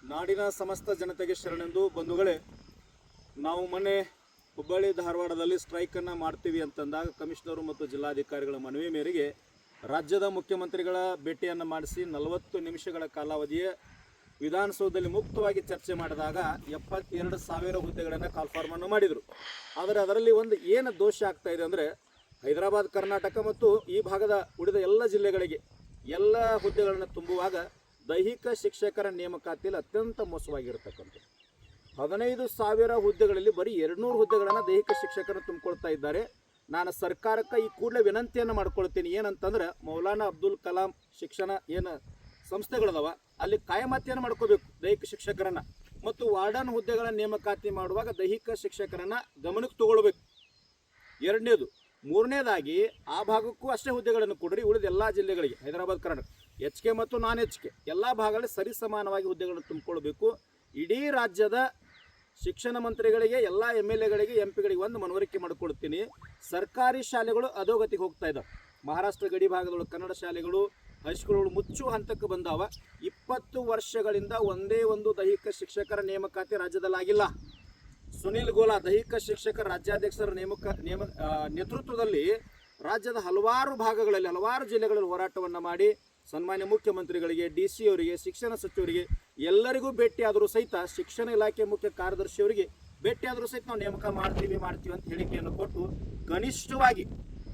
ನಾಡಿನ ಸಮಸ್ತ ಜನತೆಗೆ ಶರಣೆಂದು ಬಂಧುಗಳೇ, ನಾವು ಮೊನ್ನೆ ಹುಬ್ಬಳ್ಳಿ ಧಾರವಾಡದಲ್ಲಿ ಸ್ಟ್ರೈಕನ್ನು ಮಾಡ್ತೀವಿ ಅಂತಂದಾಗ ಕಮಿಷನರು ಮತ್ತು ಜಿಲ್ಲಾಧಿಕಾರಿಗಳ ಮನವಿ ಮೇರೆಗೆ ರಾಜ್ಯದ ಮುಖ್ಯಮಂತ್ರಿಗಳ ಭೇಟಿಯನ್ನು ಮಾಡಿಸಿ 40 ನಿಮಿಷಗಳ ಕಾಲಾವಧಿಯ ವಿಧಾನಸೌಧದಲ್ಲಿ ಮುಕ್ತವಾಗಿ ಚರ್ಚೆ ಮಾಡಿದಾಗ 72,000 ಹುದ್ದೆಗಳನ್ನು ಕಾಲ್ಫಾರ್ಮನ್ನು ಮಾಡಿದರು. ಆದರೆ ಅದರಲ್ಲಿ ಒಂದು ಏನು ದೋಷ ಆಗ್ತಾ ಇದೆ ಅಂದರೆ, ಹೈದರಾಬಾದ್, ಕರ್ನಾಟಕ ಮತ್ತು ಈ ಭಾಗದ ಉಳಿದ ಎಲ್ಲ ಜಿಲ್ಲೆಗಳಿಗೆ ಎಲ್ಲ ಹುದ್ದೆಗಳನ್ನು ತುಂಬುವಾಗ ದೈಹಿಕ ಶಿಕ್ಷಕರ ನೇಮಕಾತಿಯಲ್ಲಿ ಅತ್ಯಂತ ಮೋಸವಾಗಿರತಕ್ಕಂಥದ್ದು. 15,000 ಹುದ್ದೆಗಳಲ್ಲಿ ಬರೀ 200 ಹುದ್ದೆಗಳನ್ನು ದೈಹಿಕ ಶಿಕ್ಷಕರನ್ನು ತುಂಬಿಕೊಳ್ತಾ ಇದ್ದಾರೆ. ನಾನು ಸರ್ಕಾರಕ್ಕೆ ಈ ಕೂಡಲೇ ವಿನಂತಿಯನ್ನು ಮಾಡ್ಕೊಳ್ತೀನಿ. ಏನಂತಂದ್ರೆ, ಮೌಲಾನಾ ಅಬ್ದುಲ್ ಕಲಾಂ ಶಿಕ್ಷಣ ಏನು ಸಂಸ್ಥೆಗಳದವ ಅಲ್ಲಿ ಕಾಯಮಾತಿಯನ್ನು ಮಾಡ್ಕೋಬೇಕು ದೈಹಿಕ ಶಿಕ್ಷಕರನ್ನು, ಮತ್ತು ವಾರ್ಡನ್ ಹುದ್ದೆಗಳ ನೇಮಕಾತಿ ಮಾಡುವಾಗ ದೈಹಿಕ ಶಿಕ್ಷಕರನ್ನು ಗಮನಕ್ಕೆ ತಗೊಳ್ಬೇಕು. ಎರಡನೇದು. ಮೂರನೇದಾಗಿ ಆ ಭಾಗಕ್ಕೂ ಅಷ್ಟೇ ಹುದ್ದೆಗಳನ್ನು ಕೊಡ್ರಿ, ಉಳಿದ ಎಲ್ಲ ಜಿಲ್ಲೆಗಳಿಗೆ ಹೈದರಾಬಾದ್, ಕರ್ನಾಟಕ HK ಮತ್ತು ನಾನ್ HK ಎಲ್ಲ ಭಾಗಗಳಲ್ಲಿ ಸರಿಸಮಾನವಾಗಿ ಹುದ್ದೆಗಳನ್ನು ತುಂಬಿಕೊಳ್ಬೇಕು. ಇಡೀ ರಾಜ್ಯದ ಶಿಕ್ಷಣ ಮಂತ್ರಿಗಳಿಗೆ, ಎಲ್ಲ MLAಗಳಿಗೆ, MP ಗಳಿಗೆ ಒಂದು ಮನವರಿಕೆ ಮಾಡಿಕೊಡ್ತೀನಿ. ಸರ್ಕಾರಿ ಶಾಲೆಗಳು ಅಧೋಗತಿಗೆ ಹೋಗ್ತಾ ಇದ್ದಾವೆ. ಮಹಾರಾಷ್ಟ್ರ ಗಡಿ ಭಾಗದೊಳಗೆ ಕನ್ನಡ ಶಾಲೆಗಳು, ಹೈಸ್ಕೂಲ್ಗಳು ಮುಚ್ಚುವ ಹಂತಕ್ಕೆ ಬಂದಾವ. 20 ವರ್ಷಗಳಿಂದ ಒಂದೇ ಒಂದು ದೈಹಿಕ ಶಿಕ್ಷಕರ ನೇಮಕಾತಿ ರಾಜ್ಯದಲ್ಲಿ ಆಗಿಲ್ಲ. ಸುನಿಲ್ ಗೋಲಾ ದೈಹಿಕ ಶಿಕ್ಷಕರ ರಾಜ್ಯಾಧ್ಯಕ್ಷರ ನೇತೃತ್ವದಲ್ಲಿ ರಾಜ್ಯದ ಹಲವಾರು ಭಾಗಗಳಲ್ಲಿ, ಹಲವಾರು ಜಿಲ್ಲೆಗಳಲ್ಲಿ ಹೋರಾಟವನ್ನು ಮಾಡಿ ಸನ್ಮಾನ್ಯ ಮುಖ್ಯಮಂತ್ರಿಗಳಿಗೆ, DC ಅವರಿಗೆ, ಶಿಕ್ಷಣ ಸಚಿವರಿಗೆ ಎಲ್ಲರಿಗೂ ಭೇಟಿಯಾದರೂ ಸಹಿತ, ಶಿಕ್ಷಣ ಇಲಾಖೆ ಮುಖ್ಯ ಕಾರ್ಯದರ್ಶಿಯವರಿಗೆ ಭೇಟಿಯಾದರೂ ಸಹಿತ ನಾವು ನೇಮಕ ಮಾಡ್ತೀವಿ ಅಂತ ಹೇಳಿಕೆಯನ್ನು ಕೊಟ್ಟು ಕನಿಷ್ಠವಾಗಿ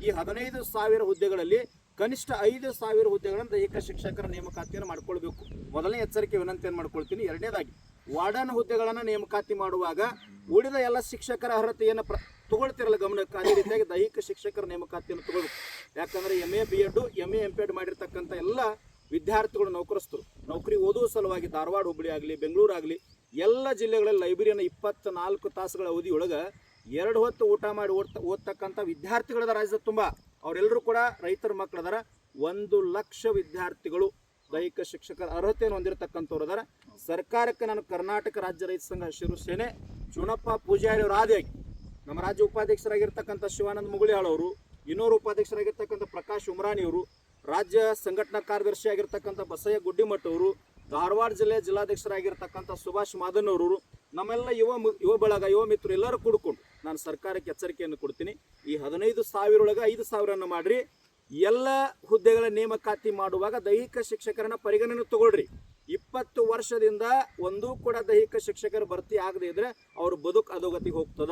ಈ 15,000 ಹುದ್ದೆಗಳಲ್ಲಿ ಕನಿಷ್ಠ 5,000 ಹುದ್ದೆಗಳನ್ನು ದೈಹಿಕ ಶಿಕ್ಷಕರ ನೇಮಕಾತಿಯನ್ನು ಮಾಡ್ಕೊಳ್ಬೇಕು. ಮೊದಲನೇ ಎಚ್ಚರಿಕೆ ವಿನಂತಿಯನ್ನು ಮಾಡ್ಕೊಳ್ತೀನಿ. ಎರಡನೇದಾಗಿ, ವಾರ್ಡನ್ ಹುದ್ದೆಗಳನ್ನು ನೇಮಕಾತಿ ಮಾಡುವಾಗ ಉಳಿದ ಎಲ್ಲ ಶಿಕ್ಷಕರ ಅರ್ಹತೆಯನ್ನು ತಗೊಳ್ತಿರಲ್ಲ ಗಮನಕ್ಕೆ, ಅದೇ ರೀತಿಯಾಗಿ ದೈಹಿಕ ಶಿಕ್ಷಕರ ನೇಮಕಾತಿಯನ್ನು ತಗೊಳ್ಬೇಕು. ಯಾಕಂದರೆ MA BEd, MA MPed ಮಾಡಿರ್ತಕ್ಕಂಥ ಎಲ್ಲ ವಿದ್ಯಾರ್ಥಿಗಳು ನೌಕರಸ್ಥರು ನೌಕರಿ ಓದುವ ಸಲುವಾಗಿ ಧಾರವಾಡ, ಹುಬ್ಬಳ್ಳಿ ಆಗಲಿ, ಬೆಂಗಳೂರು ಆಗಲಿ ಎಲ್ಲ ಜಿಲ್ಲೆಗಳಲ್ಲಿ ಲೈಬ್ರರಿಯನ್ನು 24 ತಾಸುಗಳ ಅವಧಿಯೊಳಗೆ 2 ಹೊತ್ತು ಊಟ ಮಾಡಿ ಓದ್ತಕ್ಕಂಥ ವಿದ್ಯಾರ್ಥಿಗಳದ ರಾಜ್ಯದ ತುಂಬ. ಅವರೆಲ್ಲರೂ ಕೂಡ ರೈತರ ಮಕ್ಕಳದಾರ. 1 ಲಕ್ಷ ವಿದ್ಯಾರ್ಥಿಗಳು ದೈಹಿಕ ಶಿಕ್ಷಕರ ಅರ್ಹತೆಯನ್ನು ಹೊಂದಿರತಕ್ಕಂಥವ್ರು ಅದಾರ. ಸರ್ಕಾರಕ್ಕೆ ನಾನು ಕರ್ನಾಟಕ ರಾಜ್ಯ ರೈತ ಸಂಘ ಹಸಿರು ಸೇನೆ ಚುನಪ್ಪ ಪೂಜಾರಿ ಅವರು ಆದಿಯಾಗಿ, ನಮ್ಮ ರಾಜ್ಯ ಉಪಾಧ್ಯಕ್ಷರಾಗಿರ್ತಕ್ಕಂಥ ಶಿವಾನಂದ ಮುಗುಳಿಯಾಳ್ ಅವರು, ಇನ್ನೂರು ಉಪಾಧ್ಯಕ್ಷರಾಗಿರ್ತಕ್ಕಂಥ ಪ್ರಕಾಶ್ ಉಮ್ರಾನಿಯವರು, ರಾಜ್ಯ ಸಂಘಟನಾ ಕಾರ್ಯದರ್ಶಿ ಆಗಿರ್ತಕ್ಕಂಥ ಬಸಯ್ಯ ಗುಡ್ಡಿಮಠ ಅವರು, ಧಾರವಾಡ ಜಿಲ್ಲೆಯ ಜಿಲ್ಲಾಧ್ಯಕ್ಷರಾಗಿರ್ತಕ್ಕಂಥ ಸುಭಾಷ್ ಮಾದನ್ ಅವರು, ನಮ್ಮೆಲ್ಲ ಯುವ ಬಳಗ, ಯುವ ಮಿತ್ರರು ಎಲ್ಲರೂ ಕೂಡಿಕೊಂಡು ನಾನು ಸರ್ಕಾರಕ್ಕೆ ಎಚ್ಚರಿಕೆಯನ್ನು ಕೊಡ್ತೀನಿ. ಈ 15,000 ಒಳಗೆ 5,000 ಮಾಡಿರಿ. ಎಲ್ಲ ಹುದ್ದೆಗಳ ನೇಮಕಾತಿ ಮಾಡುವಾಗ ದೈಹಿಕ ಶಿಕ್ಷಕರನ್ನ ಪರಿಗಣನೆ ತಗೊಳ್ರಿ. 20 ವರ್ಷದಿಂದ ಒಂದೂ ಕೂಡ ದೈಹಿಕ ಶಿಕ್ಷಕರ ಭರ್ತಿ ಆಗದೆ ಇದ್ರೆ ಅವ್ರ ಬದುಕು ಅಧೋಗತಿಗೆ ಹೋಗ್ತದ.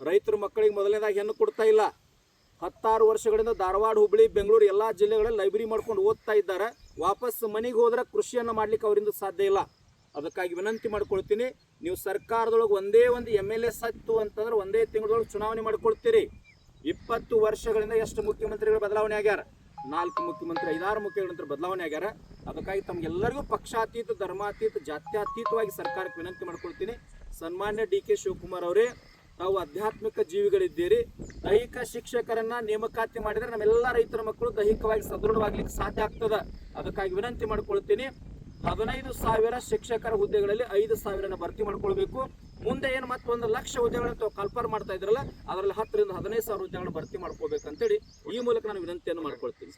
ರೈತರ ಮಕ್ಕಳಿಗೆ ಮೊದಲನೇದಾಗಿ ಹೆಣ್ಣು ಕೊಡ್ತಾ ಇಲ್ಲ. 16 ವರ್ಷಗಳಿಂದ ಧಾರವಾಡ, ಹುಬ್ಬಳ್ಳಿ, ಬೆಂಗಳೂರು ಎಲ್ಲ ಜಿಲ್ಲೆಗಳಲ್ಲಿ ಲೈಬ್ರರಿ ಮಾಡ್ಕೊಂಡು ಓದ್ತಾ ಇದ್ದಾರೆ. ವಾಪಸ್ ಮನೆಗೆ ಹೋದ್ರೆ ಕೃಷಿಯನ್ನು ಮಾಡ್ಲಿಕ್ಕೆ ಅವರಿಂದ ಸಾಧ್ಯ ಇಲ್ಲ. ಅದಕ್ಕಾಗಿ ವಿನಂತಿ ಮಾಡ್ಕೊಳ್ತೀನಿ, ನೀವು ಸರ್ಕಾರದೊಳಗೆ ಒಂದೇ ಒಂದು MLA ಸತ್ತು ಅಂತಂದ್ರೆ ಒಂದೇ ತಿಂಗಳೊಳಗೆ ಚುನಾವಣೆ ಮಾಡ್ಕೊಳ್ತೀರಿ. 20 ವರ್ಷಗಳಿಂದ ಎಷ್ಟು ಮುಖ್ಯಮಂತ್ರಿಗಳು ಬದಲಾವಣೆ ಆಗ್ಯಾರ? 4 ಮುಖ್ಯಮಂತ್ರಿ, 5-6 ಮುಖ್ಯಮಂತ್ರಿ ಬದಲಾವಣೆ ಆಗ್ಯಾರ. ಅದಕ್ಕಾಗಿ ತಮಗೆಲ್ಲರಿಗೂ ಪಕ್ಷಾತೀತ, ಧರ್ಮಾತೀತ, ಜಾತ್ಯಾತೀತವಾಗಿ ಸರ್ಕಾರಕ್ಕೆ ವಿನಂತಿ ಮಾಡ್ಕೊಳ್ತೀನಿ. ಸನ್ಮಾನ್ಯ DK ಶಿವಕುಮಾರ್ ಅವರೇ, ತಾವು ಆಧ್ಯಾತ್ಮಿಕ ಜೀವಿಗಳಿದ್ದೀರಿ. ದೈಹಿಕ ಶಿಕ್ಷಕರನ್ನ ನೇಮಕಾತಿ ಮಾಡಿದರೆ ನಮ್ಮೆಲ್ಲ ರೈತರ ಮಕ್ಕಳು ದೈಹಿಕವಾಗಿ ಸದೃಢವಾಗ್ಲಿಕ್ಕೆ ಸಾಧ್ಯ ಆಗ್ತದೆ. ಅದಕ್ಕಾಗಿ ವಿನಂತಿ ಮಾಡ್ಕೊಳ್ತೀನಿ, 15,000 ಶಿಕ್ಷಕರ ಹುದ್ದೆಗಳಲ್ಲಿ 5,000 ಭರ್ತಿ ಮಾಡ್ಕೊಳ್ಬೇಕು. ಮುಂದೆ ಏನು ಮತ್ತೆ 1 ಲಕ್ಷ ಹುದ್ದೆಗಳನ್ನು ಕಲ್ಪನೆ ಮಾಡ್ತಾ ಇದ್ರಲ್ಲ, ಅದರಲ್ಲಿ 10ರಿಂದ 15,000 ಹುದ್ದೆಗಳನ್ನು ಭರ್ತಿ ಮಾಡ್ಕೋಬೇಕಂತೇಳಿ ಈ ಮೂಲಕ ನಾನು ವಿನಂತಿಯನ್ನು ಮಾಡ್ಕೊಳ್ತೀನಿ.